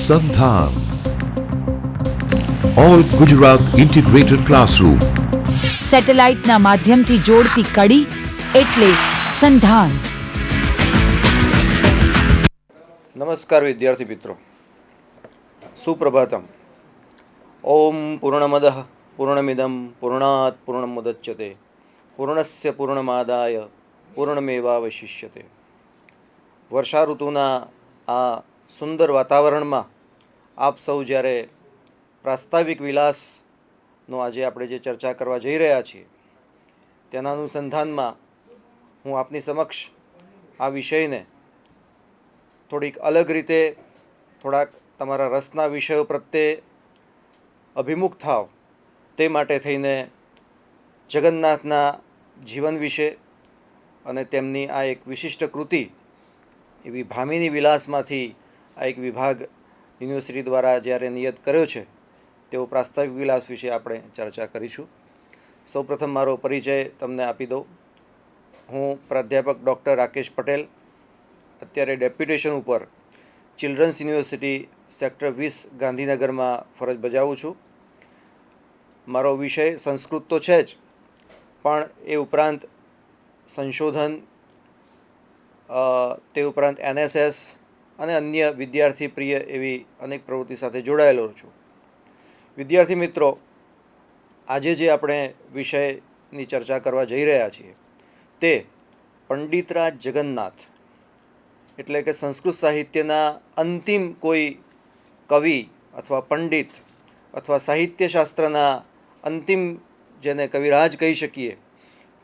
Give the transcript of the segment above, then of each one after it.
સંધાન all Gujarat integrated classroom. સેટેલાઇટના માધ્યમથી જોડતી કડી એટલે સંધાન. નમસ્કાર વિદ્યાર્થી મિત્રો, સુપ્રભાતમ. ઓમ પૂર્ણમદ પૂર્ણમિદમ પૂર્ણાત પૂર્ણમુદચ્યતે પૂર્ણસ્ય પૂર્ણમાદાય પૂર્ણમેવાવશિષ્યતે. વર્ષા ઋતુના આ સુંદર વાતાવરણમાં આપ સૌ જ્યારે પ્રાસ્તાવિક વિલાસનો આજે આપણે જે ચર્ચા કરવા જઈ રહ્યા છીએ તેના અનુસંધાનમાં હું આપની સમક્ષ આ વિષયને થોડીક અલગ રીતે, થોડાક તમારા રસના વિષયો પ્રત્યે અભિમુખ થાવ તે માટે થઈને જગન્નાથના જીવન વિશે અને તેમની આ એક વિશિષ્ટ કૃતિ એવી ભામિની વિલાસમાંથી આ એક વિભાગ યુનિવર્સિટી દ્વારા જ્યારે નિયત કર્યો છે તેવો પ્રાસ્તાવિક વિલાસ વિશે આપણે ચર્ચા કરીશું. સૌપ્રથમ મારો પરિચય તમને આપી દઉં. હું પ્રાધ્યાપક ડૉક્ટર રાકેશ પટેલ, અત્યારે ડેપ્યુટેશન ઉપર ચિલ્ડ્રન્સ યુનિવર્સિટી સેક્ટર 20 ગાંધીનગરમાં ફરજ બજાવું છું. મારો વિષય સંસ્કૃત તો છે જ, પણ એ ઉપરાંત સંશોધન, તે ઉપરાંત NSS અને અન્ય વિદ્યાર્થી પ્રિય એવી અનેક પ્રવૃત્તિ સાથે જોડાયેલો છું. વિદ્યાર્થી મિત્રો, આજે જે આપણે વિષયની ચર્ચા કરવા જઈ રહ્યા છીએ તે પંડિતરાજ જગન્નાથ એટલે કે સંસ્કૃત સાહિત્યના અંતિમ કોઈ કવિ અથવા પંડિત અથવા સાહિત્યશાસ્ત્રના અંતિમ જેને કવિરાજ કહી શકીએ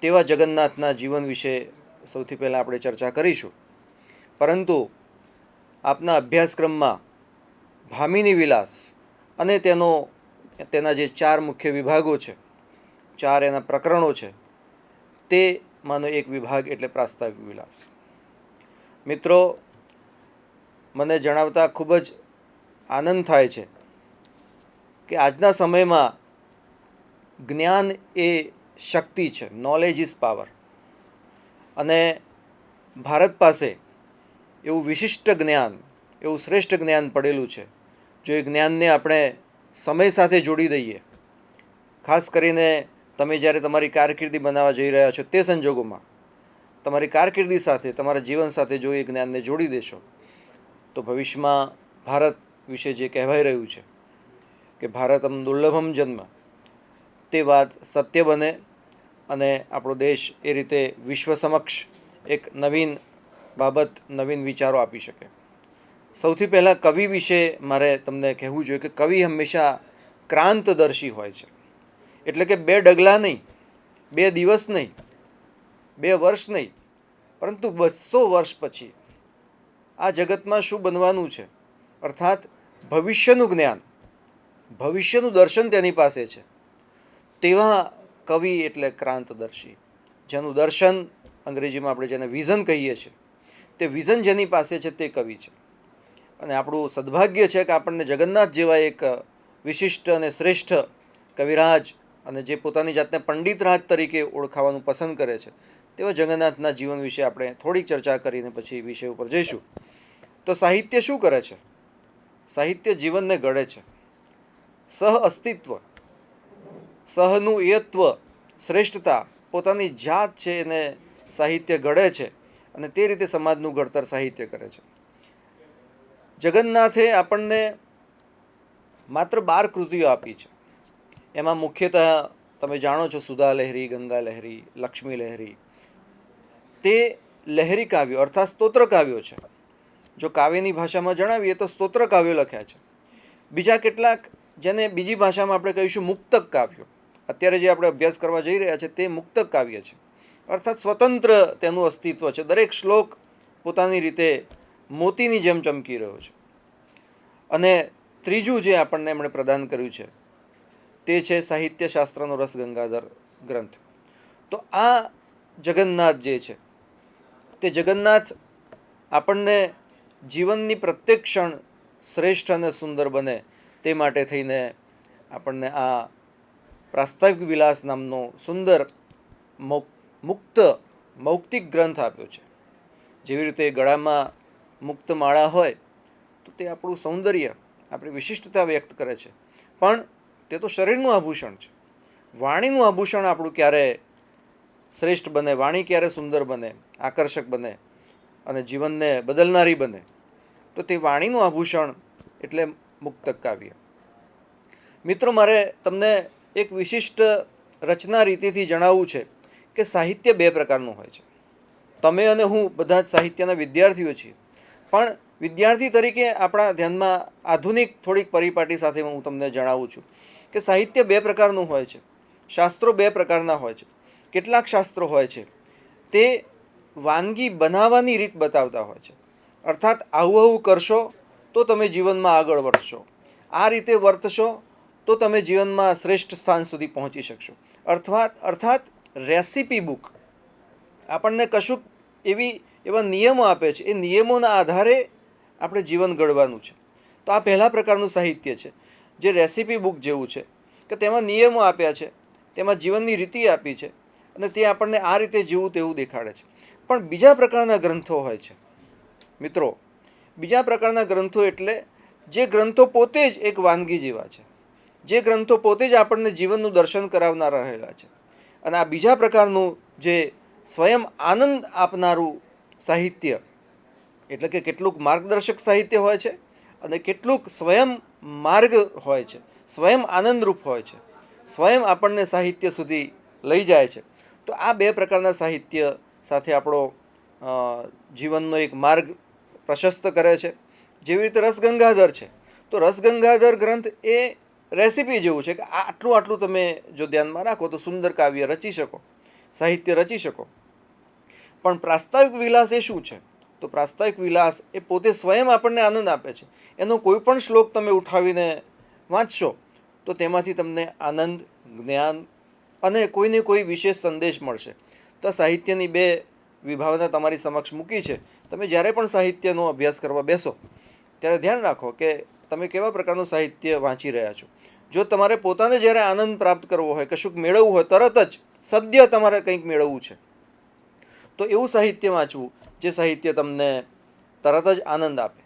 તેવા જગન્નાથના જીવન વિશે સૌથી પહેલાં આપણે ચર્ચા કરીશું. પરંતુ આપના અભ્યાસક્રમમાં ભામિની વિલાસ અને તેના જે 4 મુખ્ય વિભાગો છે, 4 એના પ્રકરણો છે, તેમાંનો એક વિભાગ એટલે પ્રાસ્તાવિક વિલાસ. મિત્રો, મને જણાવતા ખૂબ જ આનંદ થાય છે કે આજના સમયમાં જ્ઞાન એ શક્તિ છે, નોલેજ ઇઝ પાવર. અને ભારત પાસે એવું વિશિષ્ટ જ્ઞાન, એવું શ્રેષ્ઠ જ્ઞાન પડેલું છે. જો એ જ્ઞાનને આપણે સમય સાથે જોડી દઈએ, ખાસ કરીને તમે જ્યારે તમારી કારકિર્દી બનાવવા જઈ રહ્યા છો તે સંજોગોમાં તમારી કારકિર્દી સાથે, તમારા જીવન સાથે જો એ જ્ઞાનને જોડી દેશો તો ભવિષ્યમાં ભારત વિશે જે કહેવાઈ રહ્યું છે કે ભારતમ દુર્લભમ જન્મ, તે વાત સત્ય બને અને આપણો દેશ એ રીતે વિશ્વ સમક્ષ એક નવીન બાબત, નવીન વિચારો આપી શકે. સૌથી પહેલાં કવિ વિશે મારે તમને કહેવું જોઈએ કે કવિ હંમેશા ક્રાંતદર્શી હોય છે. એટલે કે 2 ડગલા નહીં, 2 દિવસ નહીં, 2 વર્ષ નહીં, પરંતુ 200 વર્ષ પછી આ જગતમાં શું બનવાનું છે, અર્થાત ભવિષ્યનું જ્ઞાન, ભવિષ્યનું દર્શન તેની પાસે છે. તેવા કવિ એટલે ક્રાંતદર્શી, જેનું દર્શન અંગ્રેજીમાં આપણે જેને વિઝન કહીએ છીએ, તે વિઝન જેની પાસે છે તે કવિ છે. અને આપણું સદભાગ્ય છે કે આપણને જગન્નાથ જેવા એક વિશિષ્ટ અને શ્રેષ્ઠ કવિરાજ અને જે પોતાની જાતને પંડિતરાજ તરીકે ઓળખાવાનું પસંદ કરે છે તેવા જગન્નાથના જીવન વિશે આપણે થોડીક ચર્ચા કરીને પછી વિષય ઉપર જઈશું. તો સાહિત્ય શું કરે છે? સાહિત્ય જીવનને ઘડે છે. સહ અસ્તિત્વ, સહનું એત્વ, શ્રેષ્ઠતા, પોતાની જાત છે એને સાહિત્ય ઘડે છે અને તે રીતે સમાજનું ઘડતર સાહિત્ય કરે છે. જગન્નાથે આપણને માત્ર 12 કૃતિઓ આપી છે. એમાં મુખ્યતઃ તમે જાણો છો સુધા લહેરી, ગંગા લહેરી, લક્ષ્મી લહેરી, તે લહેરી કાવ્યો અર્થાત સ્તોત્ર કાવ્યો છે. જો કાવ્યની ભાષામાં જણાવીએ તો સ્તોત્ર કાવ્યો લખ્યા છે. બીજા કેટલાક જેને બીજી ભાષામાં આપણે કહીશું મુક્તક કાવ્યો, અત્યારે જે આપણે અભ્યાસ કરવા જઈ રહ્યા છે તે મુક્તક કાવ્ય છે. અર્થાત સ્વતંત્ર તેનું અસ્તિત્વ છે. દરેક શ્લોક પોતાની રીતે મોતીની જેમ ચમકી રહ્યો છે. અને ત્રીજું જે આપણને એમણે પ્રદાન કર્યું છે તે છે સાહિત્યશાસ્ત્રનો રસ ગંગાધર ગ્રંથ. તો આ જગન્નાથ જે છે તે જગન્નાથ આપણને જીવનની પ્રત્યેક ક્ષણ શ્રેષ્ઠ અને સુંદર બને તે માટે થઈને આપણને આ પ્રાસ્તાવિક વિલાસ નામનો સુંદર મૌક્તિક ગ્રંથ આપ્યો છે. જેવી રીતે ગળામાં મુક્ત માળા હોય તો તે આપણું સૌંદર્ય આપણી વિશિષ્ટતા વ્યક્ત કરે છે, પણ તે તો શરીરનું આભૂષણ છે. વાણીનું આભૂષણ આપણું ક્યારે શ્રેષ્ઠ બને, વાણી ક્યારે સુંદર બને, આકર્ષક બને અને જીવનને બદલનારી બને, તો તે વાણીનું આભૂષણ એટલે મુક્તક કાવ્ય. મિત્રો, મારે તમને એક વિશિષ્ટ રચના રીતિથી જણાવવું છે કે સાહિત્ય બે પ્રકારનું હોય છે. તમે અને હું બધા જ સાહિત્યના વિદ્યાર્થીઓ છીએ, પણ વિદ્યાર્થી તરીકે આપણા ધ્યાનમાં આધુનિક થોડીક પરિપાટી સાથે હું તમને જણાવું છું કે સાહિત્ય બે પ્રકારનું હોય છે, શાસ્ત્રો બે પ્રકારના હોય છે. કેટલાક શાસ્ત્રો હોય છે તે વાનગી બનાવવાની રીત બતાવતા હોય છે, અર્થાત આવું આવું કરશો તો તમે જીવનમાં આગળ વધશો, આ રીતે વર્તશો તો તમે જીવનમાં શ્રેષ્ઠ સ્થાન સુધી પહોંચી શકશો. અર્થાત રેસીપી બુક આપણને કશુંક એવા નિયમો આપે છે, એ નિયમોના આધારે આપણે જીવન ઘડવાનું છે. તો આ પહેલા પ્રકારનું સાહિત્ય છે, જે રેસીપી બુક જેવું છે કે તેમાં નિયમો આપ્યા છે, તેમાં જીવનની રીતિ આપી છે અને તે આપણને આ રીતે જીવવું તેવું દેખાડે છે. પણ બીજા પ્રકારના ગ્રંથો હોય છે મિત્રો, બીજા પ્રકારના ગ્રંથો એટલે જે ગ્રંથો પોતે જ એક વાનગી જેવા છે, જે ગ્રંથો પોતે જ આપણને જીવનનું દર્શન કરાવનારા રહેલા છે. અને આ બીજા પ્રકારનું જે સ્વયં આનંદ આપનારું સાહિત્ય એટલે કે કેટલુંક માર્ગદર્શક સાહિત્ય હોય છે અને કેટલુંક સ્વયં માર્ગ હોય છે, સ્વયં આનંદરૂપ હોય છે, સ્વયં આપણને સાહિત્ય સુધી લઈ જાય છે. તો આ બે પ્રકારના સાહિત્ય સાથે આપણો જીવનનો એક માર્ગ પ્રશસ્ત કરે છે. જેવી રીતે રસગંગાધર છે, તો રસગંગાધર ગ્રંથ એ રેસીપી જેવું છે કે આટલું આટલું તમે જો ધ્યાનમાં રાખો તો સુંદર કાવ્ય રચી શકો, સાહિત્ય રચી શકો. પણ પ્રાસ્તાવિક વિલાસ એ શું છે? તો પ્રાસ્તાવિક વિલાસ એ પોતે સ્વયં આપણને આનંદ આપે છે. એનો કોઈ પણ શ્લોક તમે ઉઠાવીને વાંચશો તો તેમાંથી તમને આનંદ, જ્ઞાન અને કોઈને કોઈ વિશેષ સંદેશ મળશે. તો આ સાહિત્યની બે વિભાવના તમારી સમક્ષ મૂકી છે. તમે જ્યારે પણ સાહિત્યનો અભ્યાસ કરવા બેસો ત્યારે ધ્યાન રાખો કે તમે કેવા પ્રકારનું સાહિત્ય વાંચી રહ્યા છો. જો તમારે પોતાને જ્યારે આનંદ પ્રાપ્ત કરવો હોય, કશુંક મેળવવું હોય, તરત જ સદ્ય તમારે કંઈક મેળવવું છે, તો એવું સાહિત્ય વાંચવું જે સાહિત્ય તમને તરત જ આનંદ આપે.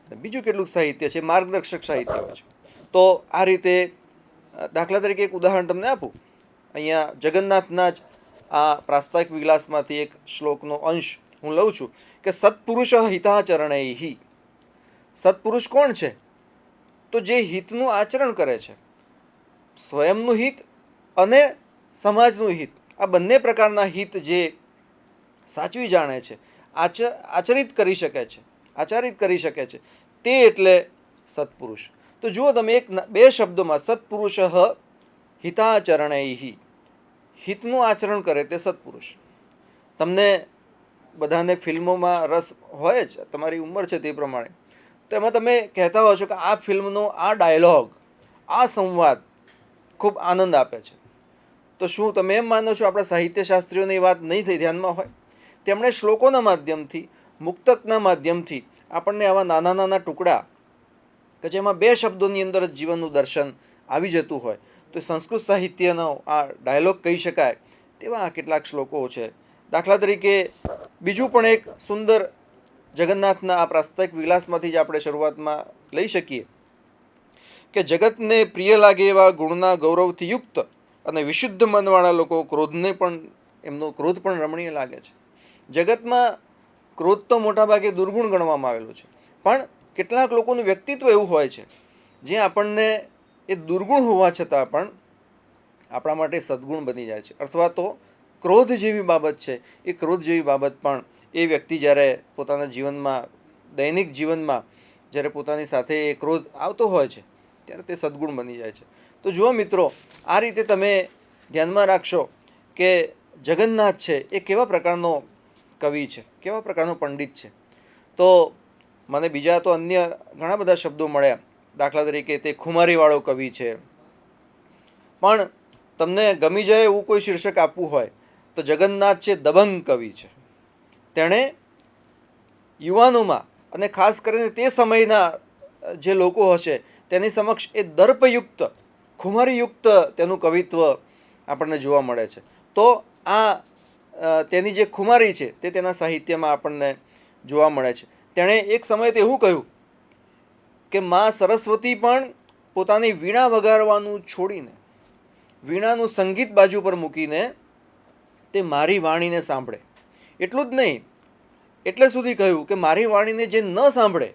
બીજું કેટલુંક સાહિત્ય છે માર્ગદર્શક સાહિત્ય હોય છે. તો આ રીતે દાખલા તરીકે એક ઉદાહરણ તમને આપું. અહીંયા જગન્નાથના જ આ પ્રાસ્તાવિક વિલાસમાંથી એક શ્લોકનો અંશ હું લઉં છું કે સત્પુરુષ હિતાચરણૈહિ. સત્પુરુષ કોણ છે? તો જે હિતનું આચરણ કરે છે, સ્વયંનું હિત અને સમાજનું હિત, આ બંને પ્રકારના હિત જે સાચવી જાણે છે, આચરિત કરી શકે છે, તે એટલે સત્પુરુષ. તો જુઓ તમે બે શબ્દોમાં સત્પુરુષ હિતાચરણૈહિ, હિતનું આચરણ કરે તે સત્પુરુષ. તમને બધાને ફિલ્મોમાં રસ હોય જ, તમારી ઉંમર છે તે પ્રમાણે, તો એમાં તમે કહેતા હો છો કે આ ફિલ્મનો આ ડાયલોગ, આ સંવાદ ખૂબ આનંદ આપે છે. તો શું તમે એમ માનો છો આપણા સાહિત્યશાસ્ત્રીઓની વાત નહીં થઈ ધ્યાનમાં હોય? તેમણે શ્લોકોના માધ્યમથી, મુક્તકના માધ્યમથી આપણને આવા નાના નાના ટુકડા કે જેમાં બે શબ્દોની અંદર જ જીવનનું દર્શન આવી જતું હોય, તો સંસ્કૃત સાહિત્યનો આ ડાયલોગ કહી શકાય તેવા આ કેટલાક શ્લોકો છે. દાખલા તરીકે બીજું પણ એક સુંદર જગન્નાથના આ પ્રાસ્તાવિક વિલાસમાંથી જ આપણે શરૂઆતમાં લઈ શકીએ કે જગતને પ્રિય લાગે એવા ગુણના ગૌરવથી યુક્ત અને વિશુદ્ધ મનવાળા લોકો એમનો ક્રોધ પણ રમણીય લાગે છે. જગતમાં ક્રોધ તો મોટાભાગે દુર્ગુણ ગણવામાં આવેલો છે, પણ કેટલાક લોકોનું વ્યક્તિત્વ એવું હોય છે જે આપણને એ દુર્ગુણ હોવા છતાં પણ આપણા માટે સદ્ગુણ બની જાય છે. અથવા તો ક્રોધ જેવી બાબત છે, એ ક્રોધ જેવી બાબત પણ એ વ્યક્તિ જ્યારે પોતાના જીવનમાં, દૈનિક જીવનમાં જ્યારે પોતાની સાથે એ ક્રોધ આવતો હોય છે ત્યારે તે સદ્ગુણ બની જાય છે. તો જુઓ મિત્રો, આ રીતે તમે ધ્યાનમાં રાખશો કે જગન્નાથ છે એ કેવા પ્રકારનો કવિ છે, કેવા પ્રકારનો પંડિત છે. તો મને બીજા તો અન્ય ઘણા બધા શબ્દો મળ્યા. દાખલા તરીકે તે ખુમારીવાળો કવિ છે, પણ તમને ગમી જાય એવું કોઈ શીર્ષક આપવું હોય તો જગન્નાથ છે દબંગ કવિ છે. તેણે યુવાનોમાં અને ખાસ કરીને તે સમયના જે લોકો હશે તેની સમક્ષ એ દર્પયુક્ત, ખુમારીયુક્ત તેનું કવિત્વ આપણને જોવા મળે છે. તો આ તેની જે ખુમારી છે તે તેના સાહિત્યમાં આપણને જોવા મળે છે. તેણે એક સમયે તો એવું કહ્યું કે માં સરસ્વતી પણ પોતાની વીણા વગાડવાનું છોડીને, વીણાનું સંગીત બાજુ પર મૂકીને તે મારી વાણીને સાંભળે. એટલું જ નહીં, એટલે સુધી કહ્યું કે મારી વાણીને જે ન સાંભળે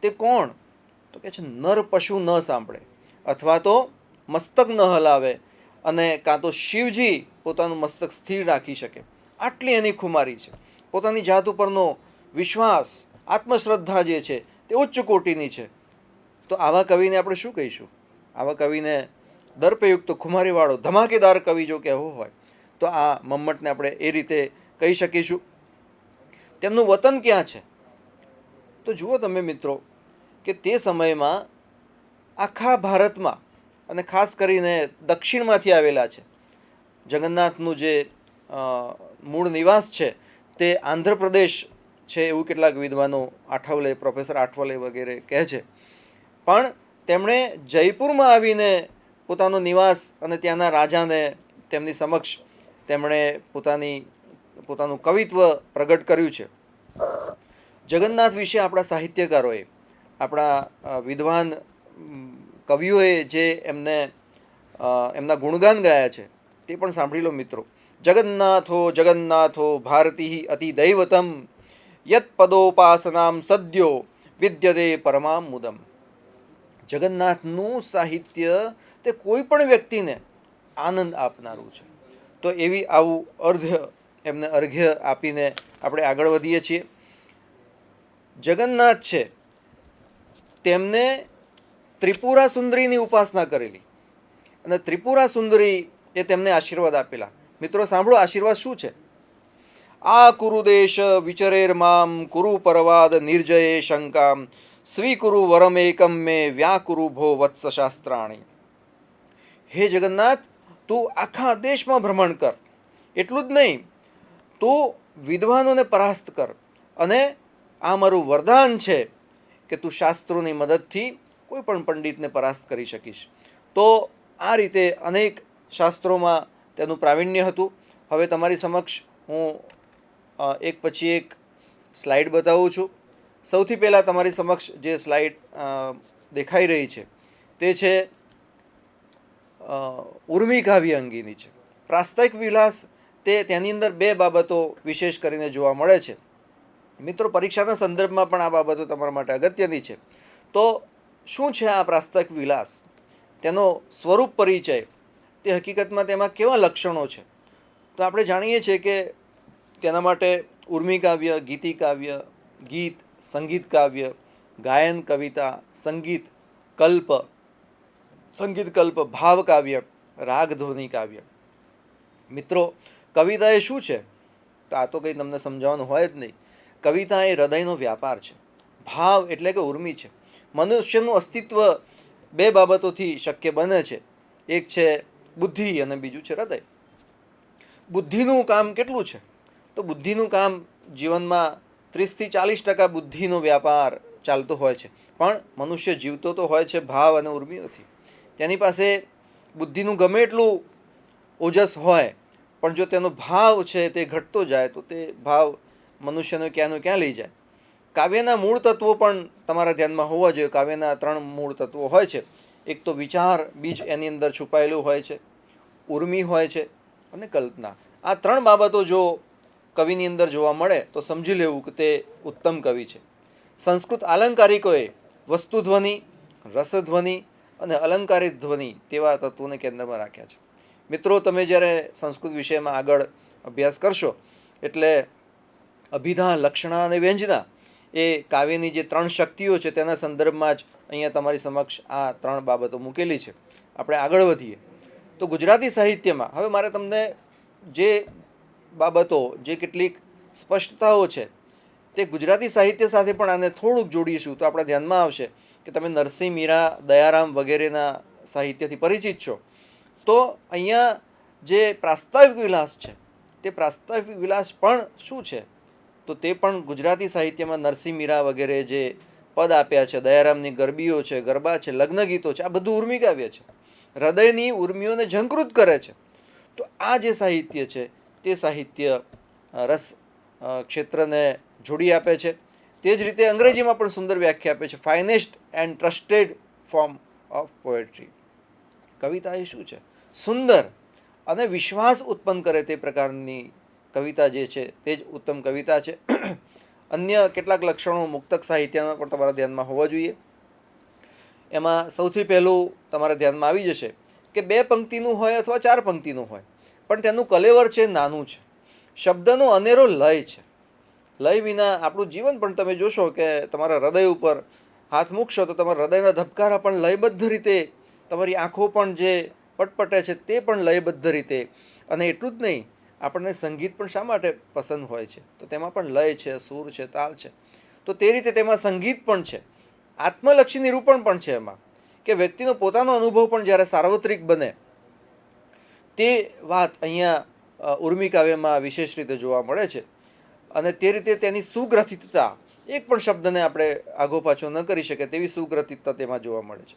તે કોણ? તો કે છે નર પશુ ન સાંભળે, અથવા તો મસ્તક ન હલાવે, અને કાં તો શિવજી પોતાનું મસ્તક સ્થિર રાખી શકે. આટલી એની ખુમારી છે. પોતાની જાત ઉપરનો વિશ્વાસ, આત્મશ્રદ્ધા જે છે તે ઉચ્ચ કોટીની છે. તો આવા કવિને આપણે શું કહીશું? આવા કવિને દર્પયુક્ત ખુમારીવાળો ધમાકેદાર કવિ જો કહેવો હોય તો આ મમ્મટને આપણે એ રીતે કહી શકીશું. તેમનું વતન ક્યાં છે? તો જુઓ તમે મિત્રો કે તે સમયમાં આખા ભારતમાં અને ખાસ કરીને દક્ષિણમાંથી આવેલા છે. જગન્નાથનું જે મૂળ નિવાસ છે તે આંધ્રપ્રદેશ છે એવું કેટલાક વિદ્વાનો આઠવલે, પ્રોફેસર આઠવલે વગેરે કહે છે. પણ તેમણે જયપુરમાં આવીને પોતાનો નિવાસ અને ત્યાંના રાજાને તેમની સમક્ષ તેમણે પોતાનું કવિત્વ પ્રગટ કર્યું છે. જગન્નાથ વિશે આપણા સાહિત્યકારોએ, આપણા વિદ્વાન કવિઓએ જે એમના ગુણગાન ગાયા છે તે પણ સાંભળી લો મિત્રો. જગન્નાથો જગન્નાથો ભારતી અતિ દૈવતમ યત પદોપાસનામ સદ્યો વિદ્યતે પરમામ મુદમ. જગન્નાથનું સાહિત્ય તે કોઈ પણ વ્યક્તિને આનંદ આપનારું છે. તો આવું એમને અર્ઘ્ય આપીને આપણે આગળ વધીએ છીએ. જગન્નાથ છે તેમને ત્રિપુરા સુંદરીની ઉપાસના કરેલી, અને ત્રિપુરા સુંદરી એ તેમને આશીર્વાદ આપેલા. મિત્રો સાંભળો, આશીર્વાદ શું છે? આ કુરુદેશ વિચરેર મામ કુરુ પરવાદ નિર્જયે શંકામ સ્વીકુરુ વરમેકમ મે વ્યાકુરુ ભો વત્સ શાસ્ત્રાણી. હે જગન્નાથ, તું આખા દેશમાં ભ્રમણ કર. એટલું જ નહીં, તું વિદ્વાનોને પરાસ્ત કર, અને આ મારું વરદાન છે કે તું શાસ્ત્રોની મદદથી કોઈ પણ પંડિતને પરાસ્ત કરી શકીશ. તો આ રીતે અનેક શાસ્ત્રોમાં તેનું પ્રાવીણ્ય હતું. હવે તમારી સમક્ષ હું એક પછી એક સ્લાઇડ બતાવું છું. સૌથી પહેલાં તમારી સમક્ષ જે સ્લાઇડ દેખાઈ રહી છે તે છે ઉર્મી કાવ્ય અંગેની છે. પ્રાસ્તવિક વિલાસ તેની અંદર બે બાબતો વિશેષ કરીને જોવા મળે છે. મિત્રો, પરીક્ષાના સંદર્ભમાં પણ આ બાબતો તમારા માટે અગત્યની છે. તો શું છે આ પ્રાસ્તવિક વિલાસ? તેનો સ્વરૂપ પરિચય, તે હકીકતમાં તેમાં કેવા લક્ષણો છે? તો આપણે જાણીએ છીએ કે તેના માટે ઉર્મી કાવ્ય, ગીતિ કાવ્ય, ગીત, સંગીત કાવ્ય, ગાયન કવિતા, સંગીત કલ્પ, ભાવ કાવ્ય, રાગધ્વનિ કાવ્ય. મિત્રો, કવિતા એ શું છે? તો આ તો કંઈ તમને સમજાવવાનું હોય જ નહીં. કવિતા એ હૃદયનો વ્યાપાર છે. ભાવ એટલે કે ઉર્મી છે. મનુષ્યનું અસ્તિત્વ બે બાબતોથી શક્ય બને છે. એક છે બુદ્ધિ અને બીજું છે હૃદય. બુદ્ધિનું કામ કેટલું છે? તો બુદ્ધિનું કામ જીવનમાં 30-40% બુદ્ધિનો વ્યાપાર ચાલતો હોય છે. પણ મનુષ્ય જીવતો તો હોય છે ભાવ અને ઉર્મિઓથી. તેની પાસે બુદ્ધિનું ગમે એટલું ઓજસ હોય, પણ જો તેનો ભાવ છે તે ઘટતો જાય તો તે ભાવ મનુષ્યને ક્યાંનું ક્યાં લઈ જાય. કાવ્યના મૂળ તત્વો પણ તમારા ધ્યાનમાં હોવા જોઈએ. કાવ્યના 3 મૂળ તત્વો હોય છે. એક તો વિચાર બીજ એની અંદર છુપાયેલું હોય છે, ઉર્મી હોય છે, અને કલ્પના. આ 3 બાબતો જો કવિની અંદર જોવા મળે તો સમજી લેવું કે તે ઉત્તમ કવિ છે. સંસ્કૃત આલંકારિકોએ વસ્તુધ્વનિ, રસધ્વનિ અને અલંકારિક ધ્વનિ તેવા તત્વોને કેન્દ્રમાં રાખ્યા છે. મિત્રો, તમે જ્યારે સંસ્કૃત વિષયમાં આગળ અભ્યાસ કરશો એટલે અભિધા, લક્ષણા અને વ્યંજના એ કાવ્યની જે 3 શક્તિઓ છે તેના સંદર્ભમાં જ અહીંયા તમારી સમક્ષ આ 3 બાબતો મૂકેલી છે. આપણે આગળ વધીએ તો ગુજરાતી સાહિત્યમાં હવે મારે તમને જે બાબતો, જે કેટલીક સ્પષ્ટતાઓ છે તે ગુજરાતી સાહિત્ય સાથે પણ આને થોડુંક જોડીશું તો આપણા ધ્યાનમાં આવશે કે તમે નરસિંહ, મીરા, દયારામ વગેરેના સાહિત્યથી પરિચિત છો. તો અહીંયા જે પ્રાસ્તાવિક વિલાસ છે તે પ્રાસ્તાવિક વિલાસ પણ શું છે? તો તે પણ ગુજરાતી સાહિત્યમાં નરસિંહ, મીરા વગેરે જે પદ આપ્યા છે, દયારામની ગરબીઓ છે, ગરબા છે, લગ્ન ગીતો છે, આ બધું ઉર્મી કાવ્ય છે. હૃદયની ઉર્મિઓને ઝંકૃત કરે છે. તો આ જે સાહિત્ય છે તે સાહિત્ય રસ ક્ષેત્રને જોડી આપે છે. તે જ રીતે અંગ્રેજીમાં પણ સુંદર વ્યાખ્યા આપે છે, finest and trusted form of poetry. કવિતા એ શું છે? સુંદર અને વિશ્વાસ ઉત્પન્ન કરે તે પ્રકારની કવિતા જે છે તે જ ઉત્તમ કવિતા છે. અન્ય કેટલાક લક્ષણો મુક્તક સાહિત્યના પણ તમારા ધ્યાનમાં હોવા જોઈએ. એમાં સૌથી પહેલું તમારા ધ્યાનમાં આવી જશે કે 2 પંક્તિનું હોય અથવા 4 પંક્તિનું હોય, પણ તેનું કલેવર છે નાનું છે. શબ્દનો અનેરો લય છે. લય વિના આપણું જીવન પણ તમે જોશો કે તમારા હૃદય ઉપર હાથ મૂકશો તો તમારા હૃદયના ધબકારા પણ લયબદ્ધ રીતે, તમારી આંખો પણ જે પટપટે છે તે પણ લયબદ્ધ રીતે. અને એટલું જ નહીં, આપણને સંગીત પણ શા માટે પસંદ હોય છે? તો તેમાં પણ લય છે, સૂર છે, તાલ છે. તો તે રીતે તેમાં સંગીત પણ છે, આત્મલક્ષી નિરૂપણ પણ છે એમાં, કે વ્યક્તિનો પોતાનો અનુભવ પણ જ્યારે સાર્વત્રિક બને તે વાત અહીંયા ઉર્મી કાવ્યમાં વિશેષ રીતે જોવા મળે છે. અને તે રીતે તેની સુગ્રથિતતા, એક પણ શબ્દને આપણે આગો પાછો ન કરી શકે તેવી સુગ્રથિતતા તેમાં જોવા મળે છે.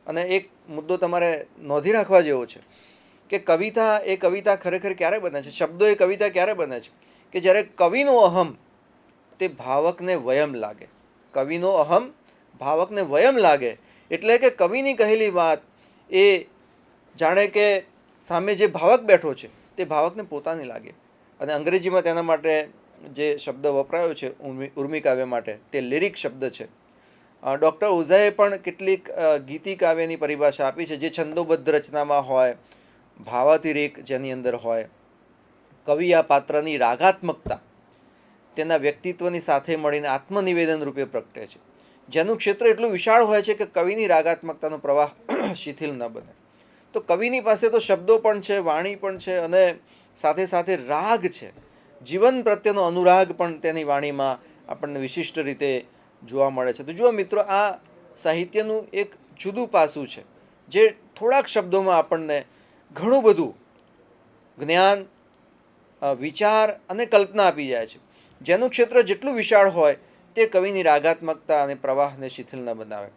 અને એક મુદ્દો તમારે નોંધી રાખવા જેવો છે કે કવિતા એ કવિતા ખરેખર ક્યારે બને છે, શબ્દો એ કવિતા ક્યારે બને છે? કે જ્યારે કવિનો અહમ તે ભાવકને વયમ લાગે. કવિનો અહમ ભાવકને વયમ લાગે, એટલે કે કવિની કહેલી વાત એ જાણે કે સામે જે ભાવક બેઠો છે તે ભાવકને પોતાની લાગે. અને અંગ્રેજીમાં તેના માટે જે શબ્દ વપરાયો છે ઉર્મી કાવ્ય માટે, તે લિરિક શબ્દ છે. ડૉક્ટર ઓઝાએ પણ કેટલીક ગીતિ કાવ્યની પરિભાષા આપી છે, જે છંદોબદ્ધ રચનામાં હોય, ભાવાતિરેક જેની અંદર હોય. કવિ આ પાત્રની રાગાત્મકતા તેના વ્યક્તિત્વની સાથે મળીને આત્મનિવેદન રૂપે પ્રગટે છે, જેનું ક્ષેત્ર એટલું વિશાળ હોય છે કે કવિની રાગાત્મકતાનો પ્રવાહ શિથિલ ન બને. તો કવિની પાસે તો શબ્દો પણ છે, વાણી પણ છે, અને સાથે સાથે રાગ છે. જીવન પ્રત્યેનો અનુરાગ પણ તેની વાણીમાં આપણને વિશિષ્ટ રીતે જોવા મળે છે. તો જુઓ મિત્રો, આ સાહિત્યનું એક જુદું પાસું છે, જે થોડાક શબ્દોમાં આપણને ઘણું બધું જ્ઞાન, વિચાર અને કલ્પના આપી જાય છે. જેનું ક્ષેત્ર જેટલું વિશાળ હોય તે કવિની રાગાત્મકતા અને પ્રવાહને શિથિલ ન બનાવે.